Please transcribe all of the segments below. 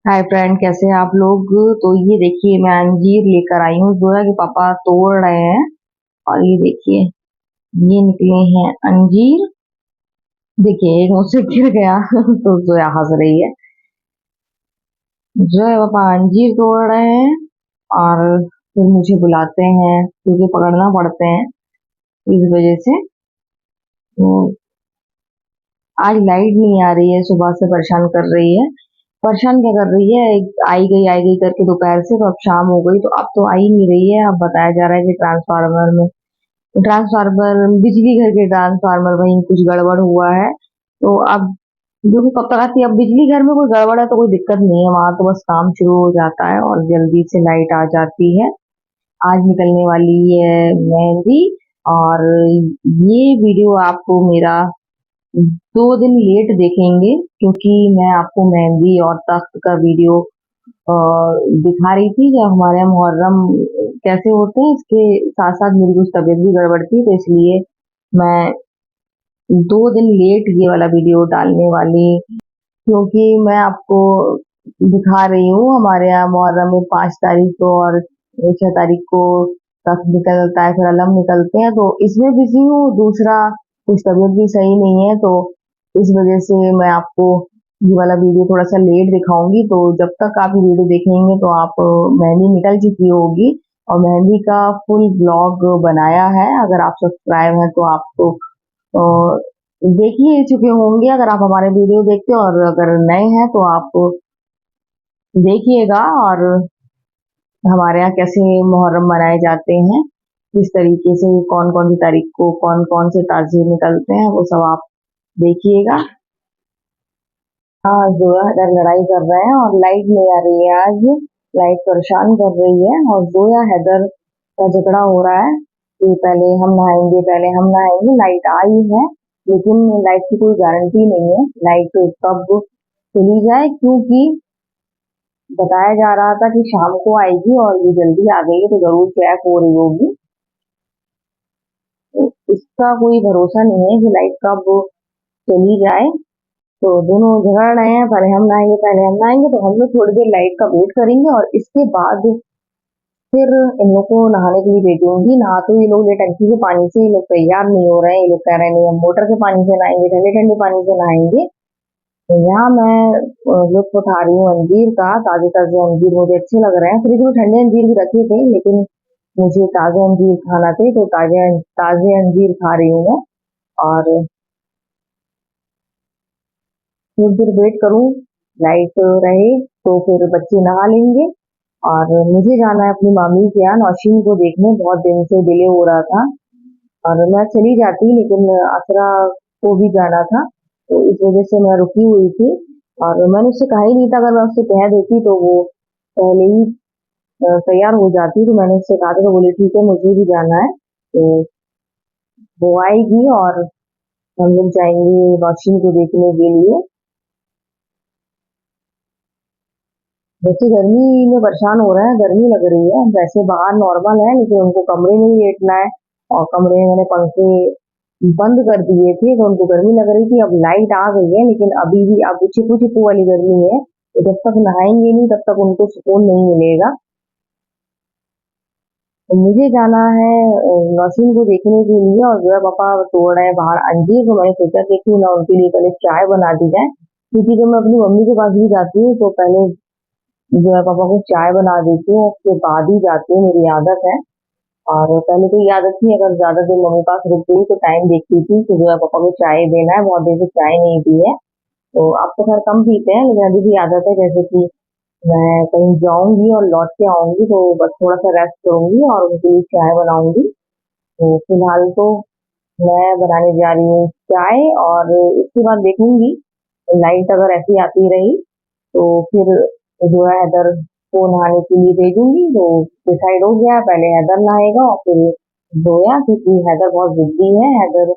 Hi friend, कैसे हैं आप लोग। तो ये देखिए, मैं अंजीर लेकर आई हूँ। जोया के पापा तोड़ रहे हैं और ये देखिए, ये निकले हैं अंजीर। देखिए, एक मुझसे गिर गया तो जोया हंस रही है। जोया पापा अंजीर तोड़ रहे हैं और फिर मुझे बुलाते हैं क्योंकि पकड़ना पड़ते हैं इस वजह से। तो आज लाइट नहीं आ रही है, सुबह से परेशान कर रही है। परेशान क्या कर रही है, आई गई करके दोपहर से, तो अब शाम हो गई तो अब तो आ ही नहीं रही है। अब बताया जा रहा है कि ट्रांसफार्मर बिजली घर के ट्रांसफार्मर वहीं कुछ गड़बड़ हुआ है। तो अब देखो कब तक आती है। अब बिजली घर में कोई गड़बड़ है तो कोई दिक्कत नहीं है, वहां तो बस काम शुरू हो जाता है और जल्दी से लाइट आ जाती है। आज निकलने वाली है मेहंदी। और ये वीडियो आपको मेरा 2 दिन लेट देखेंगे क्योंकि मैं आपको मेहंदी और तख्त का वीडियो अ, दिखा रही थी कि हमारे यहाँ मुहर्रम कैसे होते हैं। इसके साथ साथ मेरी कुछ तबीयत भी गड़बड़ थी तो इसलिए मैं 2 दिन लेट ये वाला वीडियो डालने वाली, क्योंकि मैं आपको दिखा रही हूँ हमारे यहाँ मुहर्रम में 5 तारीख को और 6 तारीख को तख्त निकलता है, फिर अलम निकलते हैं। तो इसमें बिजी हूँ, दूसरा कुछ तबीयत भी सही नहीं है तो इस वजह से मैं आपको ये वाला वीडियो थोड़ा सा लेट दिखाऊंगी। तो जब तक आप ये वीडियो देखेंगे तो आप मेहंदी निकल चुकी होगी और मेहंदी का फुल ब्लॉग बनाया है। अगर आप सब्सक्राइब हैं तो आपको देख ही चुके होंगे अगर आप हमारे वीडियो देखते हो, और अगर नए हैं तो आप देखिएगा। और हमारे यहाँ कैसे मुहर्रम मनाए जाते हैं, किस तरीके से कौन कौन सी तारीख को कौन कौन से ताजिए निकलते हैं, वो सब आप देखिएगा। हाँ, जो है लड़ाई कर रहे हैं और लाइट नहीं आ रही है आज। लाइट परेशान कर रही है और जोया हैदर का झगड़ा हो रहा है कि पहले हम नहाएंगे। लाइट आई है लेकिन लाइट की कोई गारंटी नहीं है लाइट कब चली जाए, क्योंकि बताया जा रहा था कि शाम को आएगी और ये जल्दी आ गई है तो जरूर चेक हो रही होगी। तो इसका कोई भरोसा नहीं है कि लाइट कब चली जाए। तो दोनों झगड़ रहे हैं, पहले हम नहाएंगे तो हम लोग थोड़ी देर लाइट का वेट करेंगे और इसके बाद फिर इन लोग को नहाने के लिए भेजूंगी। नहा तो ये लोग ले टंकी के पानी से, ये लोग तैयार नहीं हो रहे हैं। ये लोग कह रहे हैं नहीं हम मोटर के पानी से नहाएंगे, ठंडे ठंडे पानी से नहाएंगे। तो यहाँ मैं लुत्फ उठा रही हूँ अंजीर का। ताजे ताजे अंजीर मुझे अच्छे लग रहे हैं। फ्रिज में ठंडे अंजीर भी रखे थे लेकिन मुझे ताजे अंजीर खाना थे तो ताजे ताजे अंजीर खा रही हूँ मैं। और थोड़ी देर वेट करूँ, लाइट रहे तो फिर बच्चे नहा लेंगे। और मुझे जाना है अपनी मामी के यहाँ नौशीन को देखने, बहुत दिन से डिले हो रहा था। और मैं चली जाती लेकिन असरा को भी जाना था तो इस वजह से मैं रुकी हुई थी। और मैंने उससे कहा ही नहीं था, अगर मैं उससे कह देती तो वो पहले ही तैयार हो जाती। तो मैंने उससे कहा था तो बोली ठीक है मुझे भी जाना है। तो वो आएगी और हम लोग जाएंगे नौशीन को देखने के लिए। वैसे गर्मी में परेशान हो रहा है, गर्मी लग रही है। वैसे बाहर नॉर्मल है लेकिन उनको कमरे में ही लेटना है और कमरे में मैंने पंखे बंद कर दिए थे तो उनको गर्मी लग रही थी। अब लाइट आ गई है लेकिन अभी भी अब चिपू चिपू वाली गर्मी है। तो जब तक नहाएंगे नहीं तब तक उनको सुकून नहीं मिलेगा। तो मुझे जाना है नौशीन को देखने के लिए और जो है पापा तोड़ रहे हैं बाहर अंजीर। तो मैंने सोचा कि क्यों ना उनके लिए पहले चाय बना दी जाए, क्योंकि जब मैं अपनी मम्मी के पास भी जाती हूँ तो पहले जो है पापा को चाय बना देती हूँ, उसके बाद ही जाती हूँ, मेरी आदत है। और पहले तो ये आदत थी अगर ज्यादा देर मम्मी पास रुक गई तो टाइम देखती थी कि जो है पापा को चाय देना है, बहुत देर से चाय नहीं पी है। तो अब तो खैर कम पीते हैं लेकिन अभी भी आदत है, जैसे कि मैं कहीं जाऊंगी और लौट के आऊंगी तो बस थोड़ा सा रेस्ट करूंगी और उनके लिए चाय बनाऊंगी। तो फिलहाल तो मैं बनाने जा रही हूँ चाय और इसके बाद देखूंगी लाइट अगर ऐसी आती रही तो फिर जो है हैदर को नहाने के लिए भेजूंगी। तो डिसाइड हो गया है, पहले हैदर नहाएगा और फिर जोया, क्योंकि हैदर बहुत जिद्दी है। हैदर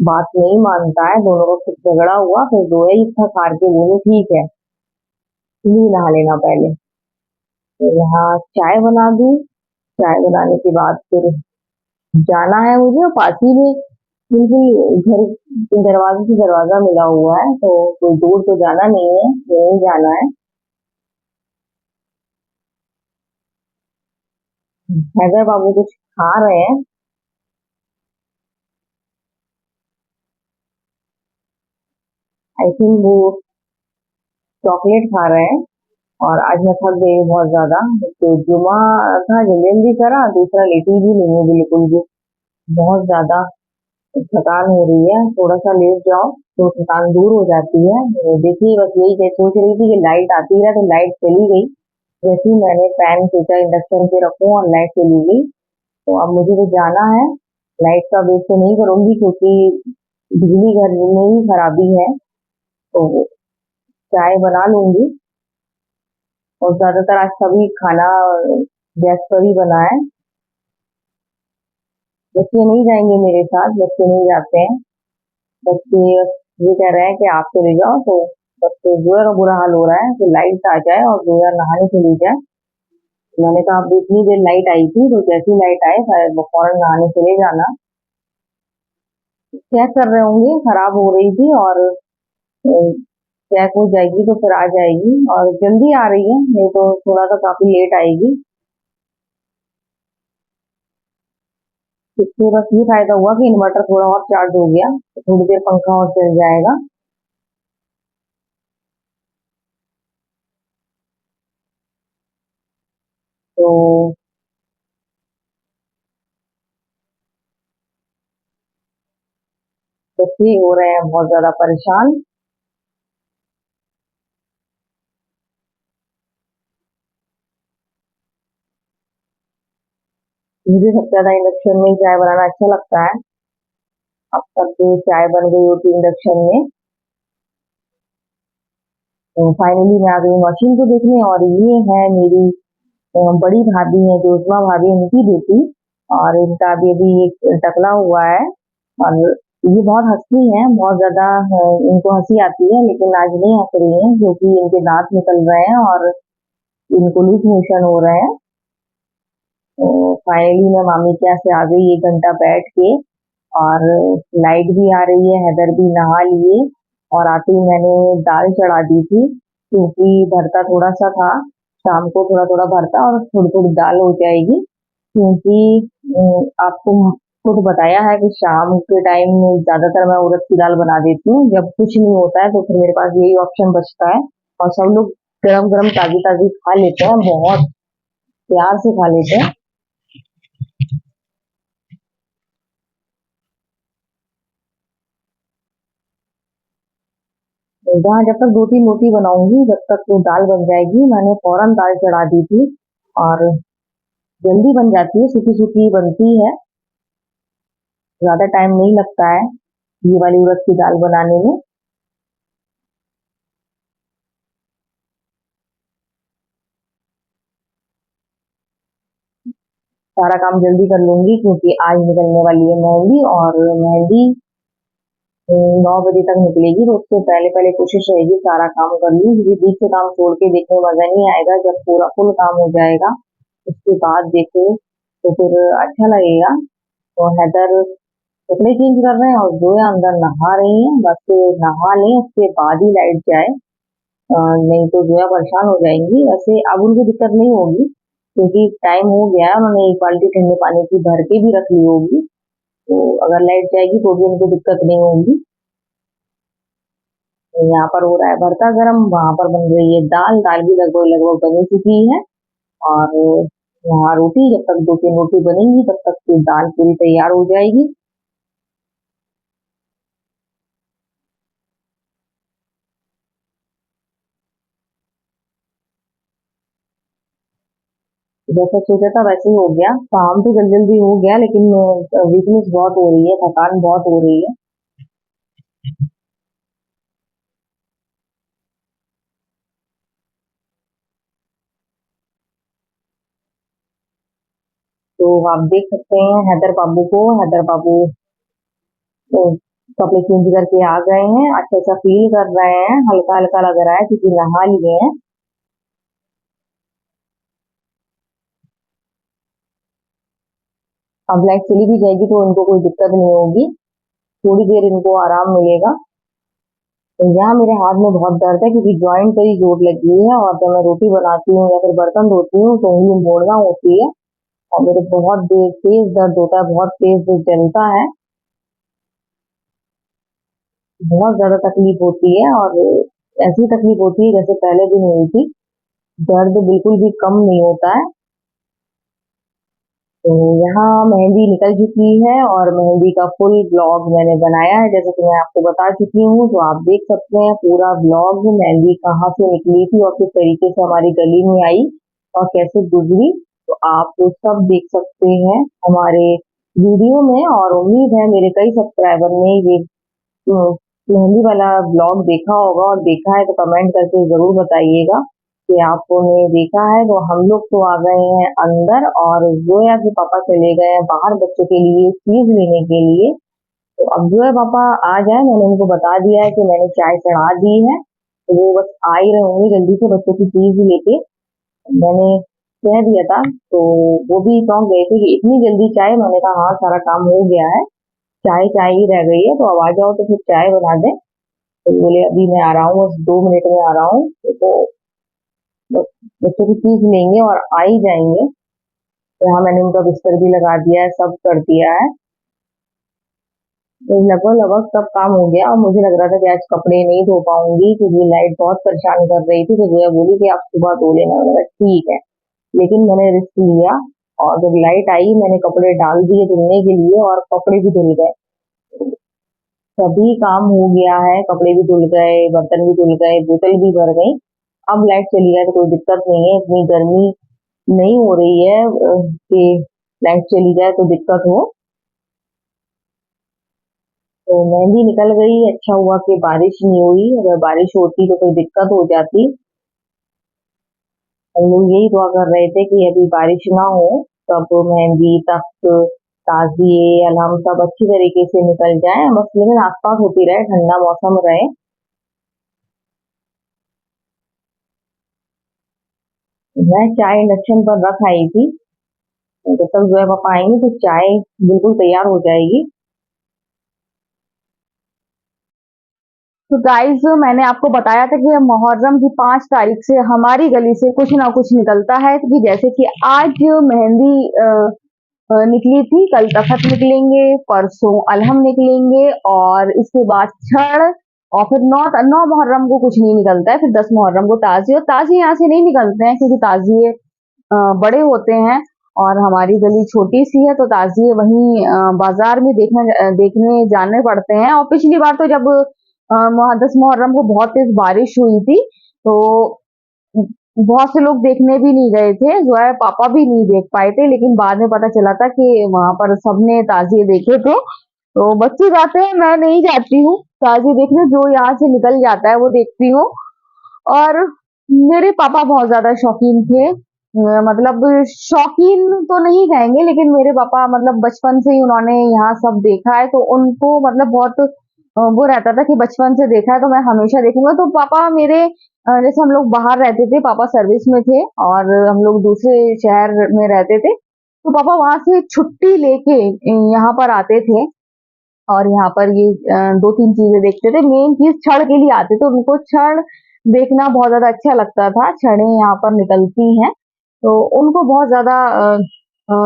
बात नहीं मानता है, दोनों का कुछ झगड़ा हुआ फिर जोया ही था हार के बोले ठीक है तुम ही नहा लेना पहले। तो यहाँ चाय बना दूं, चाय बनाने के बाद फिर जाना है मुझे। और पास ही में बिल्कुल घर दरवाजे से दरवाजा मिला हुआ है तो कोई दूर तो जाना नहीं है, यहीं जाना है। हैदर बाबू कुछ खा रहे हैं। आई थिंक वो चॉकलेट खा रहे हैं। और आज मैं थक गई हूँ बहुत ज्यादा। तो जुमा था, जल्दी जल्दी करा, दूसरा लेटी भी नहीं हूँ बिल्कुल भी। बहुत ज्यादा थकान हो रही है, थोड़ा सा लेट जाओ तो थकान दूर हो जाती है। देखिए बस यही सोच रही थी कि लाइट आती है, तो लाइट चली गई। जैसे ही मैंने पैन सोचा इंडक्शन पे रखूं और लाइट चली गई, तो अब मुझे तो जाना है। लाइट का वेट तो नहीं करूंगी क्योंकि बिजली घर में ही खराबी है। तो चाय बना लूंगी। और ज्यादातर आज सभी खाना गैस पर ही बना है। बच्चे नहीं जाएंगे मेरे साथ, बच्चे नहीं जाते हैं। बच्चे ये कह रहे हैं कि आप चले जाओ, तो बच्चे जोया का बुरा हाल हो रहा है कि लाइट आ जाए और जोया नहाने चली जाए। मैंने कहा अब इतनी देर लाइट आई थी, तो जैसी लाइट आए शायद वो फौरन नहाने चले जाना। चेक कर रहे होंगे, खराब हो रही थी और चेक हो जाएगी तो फिर आ जाएगी। और जल्दी आ रही है, नहीं तो थोड़ा सा काफी लेट आएगी। इससे बस ये फायदा हुआ कि इन्वर्टर थोड़ा और चार्ज हो गया, तो थोड़ी देर पंखा और चल जाएगा। तो बच्चे हो रहे हैं बहुत ज्यादा परेशान। मुझे सबसे ज्यादा इंडक्शन में ही चाय बनाना अच्छा लगता है। अब तक जो चाय बन गई होती इंडक्शन में। तो फाइनली मैं आ गई मशीन को देखने, और ये है मेरी बड़ी भाभी है, जोजमा भाभी, उनकी बेटी। और इनका अभी अभी एक टकला हुआ है। और ये बहुत हंसती हैं, बहुत ज्यादा इनको हंसी आती है, लेकिन आज नहीं हंस रही हैं क्योंकि इनके दांत निकल रहे हैं और इनको लूज मोशन हो रहे हैं। तो फाइनली मैं मामी के यहाँ से आ गई 1 घंटा बैठ के। और लाइट भी आ रही है, हैदर भी नहा लिए। और आते ही मैंने दाल चढ़ा दी थी क्योंकि भरता थोड़ा सा था। शाम को थोड़ा थोड़ा भरता और थोड़ी थोड़ी दाल हो जाएगी। क्योंकि आपको खुद बताया है कि शाम के टाइम में ज्यादातर मैं उड़द की दाल बना देती हूँ, जब कुछ नहीं होता है तो फिर मेरे पास यही ऑप्शन बचता है। और सब लोग गरम गरम ताजी ताजी खा लेते हैं, बहुत प्यार से खा लेते हैं। जहाँ जब तक 2-3 रोटी बनाऊंगी, जब तक वो दाल बन जाएगी। मैंने फौरन दाल चढ़ा दी थी। और जल्दी बन जाती है, सूखी सूखी बनती है। ज्यादा टाइम नहीं लगता है ये वाली उड़द की दाल बनाने में। सारा काम जल्दी कर लूंगी क्योंकि आज निकलने वाली है मेहंदी। और मेहंदी 9 बजे तक निकलेगी, तो उससे पहले पहले कोशिश रहेगी सारा काम कर लूं, क्योंकि बीच से काम छोड़ के देखने में मजा नहीं आएगा। जब पूरा फुल काम हो जाएगा उसके बाद देखो तो फिर अच्छा लगेगा। तो हैदर कपड़े चेंज कर रहे हैं और जोया अंदर नहा रही हैं। बस नहा लें उसके बाद ही लाइट जाए, नहीं तो जोया परेशान हो जाएंगी। वैसे अब उनको दिक्कत नहीं होगी क्योंकि टाइम हो गया है, उन्होंने एक बाल्टी ठंडे पानी की भर के भी रख ली होगी। तो अगर लाइट जाएगी तो भी उनको दिक्कत नहीं होगी। यहाँ पर हो रहा है भरता गरम, वहां पर बन रही है दाल। दाल भी लगभग लगभग बनी चुकी है। और यहाँ रोटी, जब तक 2-3 रोटी बनेंगी तब तक फिर दाल पूरी तैयार हो जाएगी। जैसा सोचा था वैसे ही हो गया, काम तो जल्दी जल्दी हो गया, लेकिन वीकनेस बहुत हो रही है, थकान बहुत हो रही है। तो आप देख सकते हैं हैदर बाबू को। हैदर बाबू तो कपड़े चेंज करके आ गए हैं, अच्छा अच्छा फील कर रहे हैं, हल्का हल्का लग रहा है क्योंकि नहा लिए हैं। अब लाइट चली भी जाएगी तो इनको कोई दिक्कत नहीं होगी, थोड़ी देर इनको आराम मिलेगा। तो यहाँ मेरे हाथ में बहुत दर्द है क्योंकि जॉइंट पे ही चोट लगी है, और जब मैं रोटी बनाती हूँ या फिर बर्तन धोती हूँ तो उंगली मोड़ना होती है। और मेरे बहुत तेज दर्द होता है, बहुत तेज जलता है, बहुत ज्यादा तकलीफ होती है। और ऐसी तकलीफ होती है जैसे पहले दिन हुई थी। दर्द बिल्कुल भी कम नहीं होता है। तो यहाँ मेहंदी निकल चुकी है और मेहंदी का फुल ब्लॉग मैंने बनाया है, जैसे कि मैं आपको बता चुकी हूँ। तो आप देख सकते हैं पूरा ब्लॉग, मेहंदी कहाँ से निकली थी और किस तरीके से हमारी गली में आई और कैसे गुजरी। तो आप तो सब देख सकते हैं हमारे वीडियो में। और उम्मीद है मेरे कई सब्सक्राइबर ने ये मेहंदी वाला ब्लॉग देखा होगा, और देखा है तो कमेंट करके जरूर बताइएगा कि आपने देखा है। तो हम लोग तो आ गए हैं अंदर, और जोया के पापा चले गए हैं बाहर बच्चों के लिए चीज लेने के लिए। तो अब जोया पापा आ जाए, मैंने उनको बता दिया है कि मैंने चाय चढ़ा दी है, तो वो बस आ ही रहे होंगे जल्दी से बच्चों की चीज लेके। मैंने कह दिया था, तो वो भी चौंक गए थे कि इतनी जल्दी चाय। मैंने कहा हाँ, सारा काम हो गया है, चाय चाय ही रह गई है, तो अब आ जाओ तो फिर चाय बना दें। तो बोले अभी मैं आ रहा हूँ, बस 2 मिनट में आ रहा हूँ। तो बस बच्चों की चीज लेंगे और आ ही जाएंगे। तो यहाँ मैंने उनका बिस्तर भी लगा दिया है, सब कर दिया है। तो लगभग लगभग सब काम हो गया, और मुझे लग रहा था कि आज कपड़े नहीं धो पाऊंगी क्योंकि लाइट बहुत परेशान कर रही थी। तो जोया बोली कि आप सुबह धो लेना, मैंने कहा ठीक है। लेकिन मैंने रिस्क लिया, और जब लाइट आई मैंने कपड़े डाल दिए धुलने के लिए, और कपड़े भी धुल गए। सभी काम हो गया है, कपड़े भी धुल गए, बर्तन भी धुल गए, बोतल भी भर गई। अब लाइट चली जाए तो कोई दिक्कत नहीं है, इतनी गर्मी नहीं हो रही है कि लाइट चली जाए तो दिक्कत हो। तो मेहंदी निकल गई, अच्छा हुआ कि बारिश नहीं हुई, अगर बारिश होती तो कोई दिक्कत हो जाती। हम लोग यही दुआ कर रहे थे कि अभी बारिश ना हो, तब मेहंदी तख्त ताजिए अलहम सब अच्छी तरीके से निकल जाए, बस लेकिन आसपास होती रहे, ठंडा मौसम रहे। मैं चाय इंडक्शन पर रख आई थी, जब तक जो है पापा आएंगे तो चाय बिल्कुल तैयार हो जाएगी। तो गाइस, मैंने आपको बताया था कि मुहर्रम की 5 तारीख से हमारी गली से कुछ ना कुछ निकलता है, कि जैसे कि आज मेहंदी निकली थी, कल तखत निकलेंगे, परसों अलहम निकलेंगे, और इसके बाद छड़, और फिर 9 मुहर्रम को कुछ नहीं निकलता है, फिर 10 मुहर्रम को ताजिए। और ताजिए यहाँ से नहीं निकलते हैं क्योंकि ताजिए बड़े होते हैं, और हमारी गली छोटी सी है, तो ताजिए वहीं बाजार में देखने जाने पड़ते हैं। और पिछली बार तो जब 10 मुहर्रम को बहुत तेज बारिश हुई थी, तो बहुत से लोग देखने भी नहीं गए थे, जो है पापा भी नहीं देख पाए थे, लेकिन बाद में पता चला था कि वहां पर सबने ताजिए देखे थे। तो बच्चे जाते हैं, मैं नहीं जाती हूँ ताजिए देखने, जो यहाँ से निकल जाता है वो देखती हूँ। और मेरे पापा बहुत ज्यादा शौकीन थे, मतलब शौकीन तो नहीं कहेंगे, लेकिन मेरे पापा मतलब बचपन से ही उन्होंने यहाँ सब देखा है, तो उनको मतलब बहुत वो रहता था कि बचपन से देखा है तो मैं हमेशा देखूंगा। तो पापा मेरे जैसे हम लोग बाहर रहते थे, पापा सर्विस में थे और हम लोग दूसरे शहर में रहते थे, तो पापा वहां से छुट्टी लेके यहाँ पर आते थे, और यहाँ पर ये 2-3 चीजें देखते थे। मेन चीज छड़ के लिए आते थे, उनको छड़ देखना बहुत ज्यादा अच्छा लगता था, छड़ें यहाँ पर निकलती हैं तो उनको बहुत ज्यादा अ,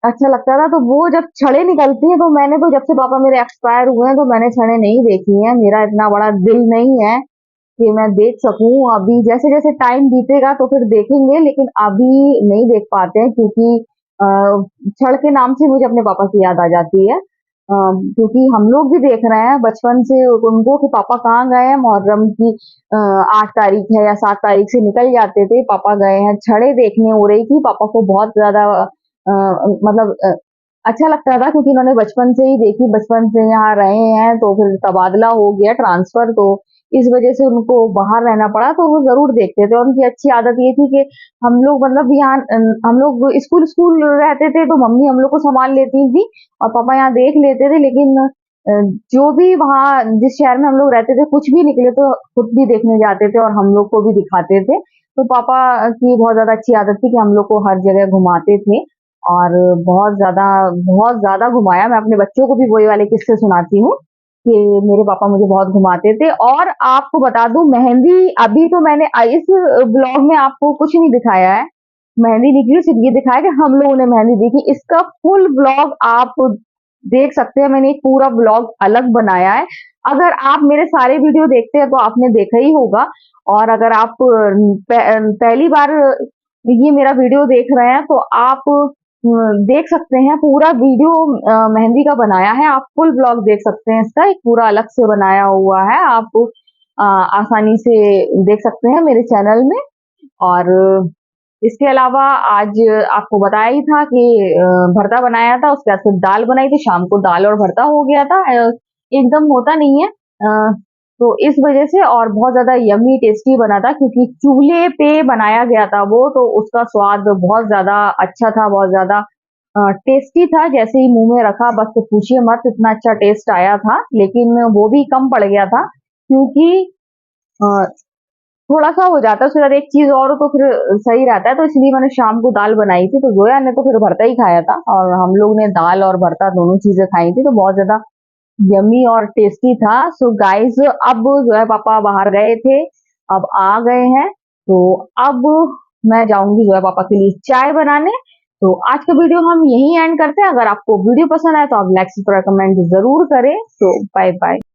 अच्छा लगता था। तो वो जब छड़ें निकलती हैं, तो मैंने तो जब से पापा मेरे एक्सपायर हुए हैं तो मैंने छड़ें नहीं देखी हैं, मेरा इतना बड़ा दिल नहीं है कि मैं देख सकूं। अभी जैसे जैसे टाइम बीतेगा तो फिर देखेंगे, लेकिन अभी नहीं देख पाते हैं क्योंकि अ, छड़ के नाम से मुझे अपने पापा की याद आ जाती है। क्योंकि हम लोग भी देख रहे हैं बचपन से उनको कि पापा कहाँ गए हैं, मुहर्रम की 8 तारीख है या 7 तारीख से निकल जाते थे, पापा गए हैं छड़े देखने। हो रही थी, पापा को बहुत ज्यादा मतलब अच्छा लगता था क्योंकि उन्होंने बचपन से ही देखी, बचपन से यहाँ रहे हैं, तो फिर तबादला हो गया, ट्रांसफर, तो इस वजह से उनको बाहर रहना पड़ा, तो वो जरूर देखते थे। और उनकी अच्छी आदत ये थी कि हम लोग मतलब यहाँ हम लोग स्कूल स्कूल रहते थे तो मम्मी हम लोग को संभाल लेती थी और पापा यहाँ देख लेते थे, लेकिन जो भी वहाँ जिस शहर में हम लोग रहते थे कुछ भी निकले तो खुद भी देखने जाते थे और हम लोग को भी दिखाते थे। तो पापा की बहुत ज्यादा अच्छी आदत थी कि हम लोग को हर जगह घुमाते थे, और बहुत ज्यादा घुमाया। मैं अपने बच्चों को भी वही वाले किस्से सुनाती हूँ कि मेरे पापा मुझे बहुत घुमाते थे। और आपको बता दूं, मेहंदी अभी तो मैंने इस ब्लॉग में आपको कुछ नहीं दिखाया है, मेहंदी निकली, सिर्फ ये दिखाया कि हम लोगों ने मेहंदी देखी। इसका फुल ब्लॉग आप देख सकते हैं, मैंने एक पूरा ब्लॉग अलग बनाया है। अगर आप मेरे सारे वीडियो देखते हैं तो आपने देखा ही होगा, और अगर आप पहली बार ये मेरा वीडियो देख रहे हैं तो आप देख सकते हैं पूरा वीडियो मेहंदी का बनाया है। आप फुल ब्लॉग देख सकते हैं, इसका एक पूरा अलग से बनाया हुआ है, आप आसानी से देख सकते हैं मेरे चैनल में। और इसके अलावा आज आपको बताया ही था कि भरता बनाया था, उसके बाद फिर दाल बनाई थी, शाम को दाल और भरता हो गया था। एकदम होता नहीं है, तो इस वजह से, और बहुत ज्यादा यमी टेस्टी बना था क्योंकि चूल्हे पे बनाया गया था वो, तो उसका स्वाद बहुत ज्यादा अच्छा था, बहुत ज्यादा टेस्टी था। जैसे ही मुंह में रखा बस तो पूछिए मत, इतना अच्छा टेस्ट आया था। लेकिन वो भी कम पड़ गया था क्योंकि अ, थोड़ा-सा हो जाता है, उसके साथ एक चीज़ और हो तो फिर सही रहता है, तो इसलिए मैंने शाम को दाल बनाई थी, तो ज़ोया ने तो फिर भरता ही खाया था और हम लोग ने दाल और भरता दोनों चीज़ें खाई थी, तो बहुत ज़्यादा यम्मी और टेस्टी था। सो गाइस, अब ज़ोया पापा बाहर गए थे, अब आ गए हैं, तो अब मैं जाऊँगी ज़ोया पापा के लिए चाय बनाने। तो आज का वीडियो हम यहीं एंड करते हैं। अगर आपको वीडियो पसंद आए तो आप लाइक, सब्सक्राइब, कमेंट ज़रूर करें। तो बाय बाय।